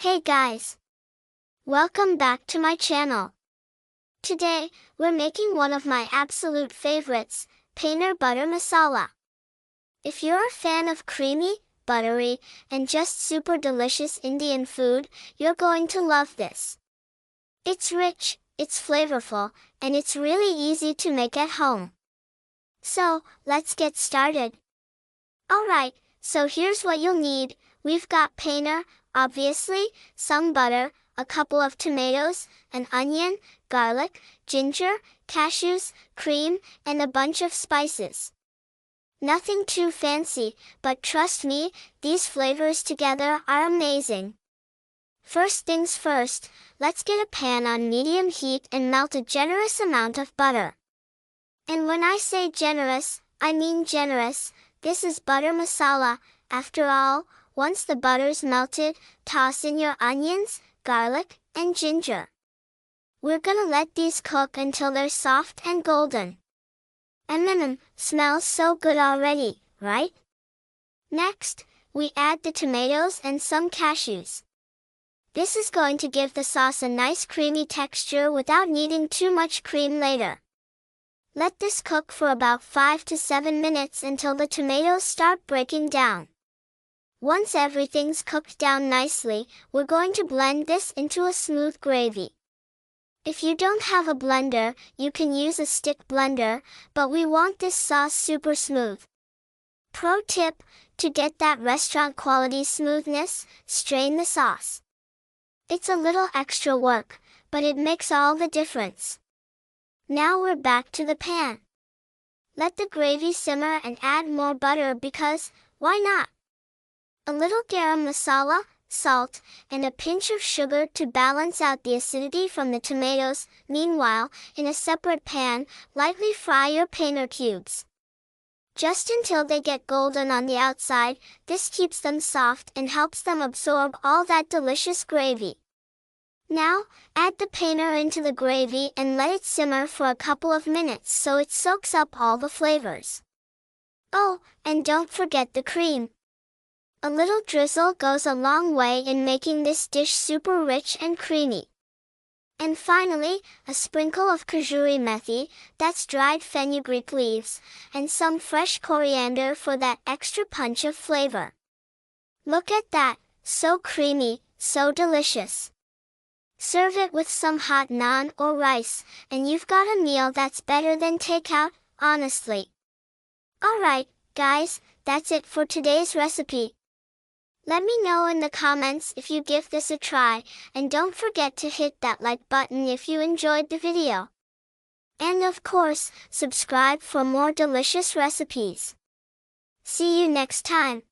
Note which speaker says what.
Speaker 1: Hey guys! Welcome back to my channel. Today, we're making one of my absolute favorites, Paneer butter masala. If you're a fan of creamy, buttery, and just super delicious Indian food, you're going to love this. It's rich, it's flavorful, and it's really easy to make at home. So, let's get started. Alright, so here's what you'll need. We've got paneer, obviously, some butter, a couple of tomatoes, an onion, garlic, ginger, cashews, cream, and a bunch of spices. Nothing too fancy, but trust me, these flavors together are amazing. First things first, let's get a pan on medium heat and melt a generous amount of butter. And when I say generous, I mean generous. This is butter masala. After all, once the butter's melted, toss in your onions, garlic, and ginger. We're gonna let these cook until they're soft and golden. Smells so good already, right? Next, we add the tomatoes and some cashews. This is going to give the sauce a nice creamy texture without needing too much cream later. Let this cook for about 5 to 7 minutes until the tomatoes start breaking down. Once everything's cooked down nicely, we're going to blend this into a smooth gravy. If you don't have a blender, you can use a stick blender, but we want this sauce super smooth. Pro tip, to get that restaurant quality smoothness, strain the sauce. It's a little extra work, but it makes all the difference. Now we're back to the pan. Let the gravy simmer and add more butter because, why not? A little garam masala, salt, and a pinch of sugar to balance out the acidity from the tomatoes. Meanwhile, in a separate pan, lightly fry your paneer cubes. Just until they get golden on the outside, this keeps them soft and helps them absorb all that delicious gravy. Now, add the paneer into the gravy and let it simmer for a couple of minutes so it soaks up all the flavors. Oh, and don't forget the cream. A little drizzle goes a long way in making this dish super rich and creamy. And finally, a sprinkle of kajuri methi, that's dried fenugreek leaves, and some fresh coriander for that extra punch of flavor. Look at that, so creamy, so delicious. Serve it with some hot naan or rice, and you've got a meal that's better than takeout, honestly. Alright, guys, that's it for today's recipe. Let me know in the comments if you give this a try, and don't forget to hit that like button if you enjoyed the video. And of course, subscribe for more delicious recipes. See you next time.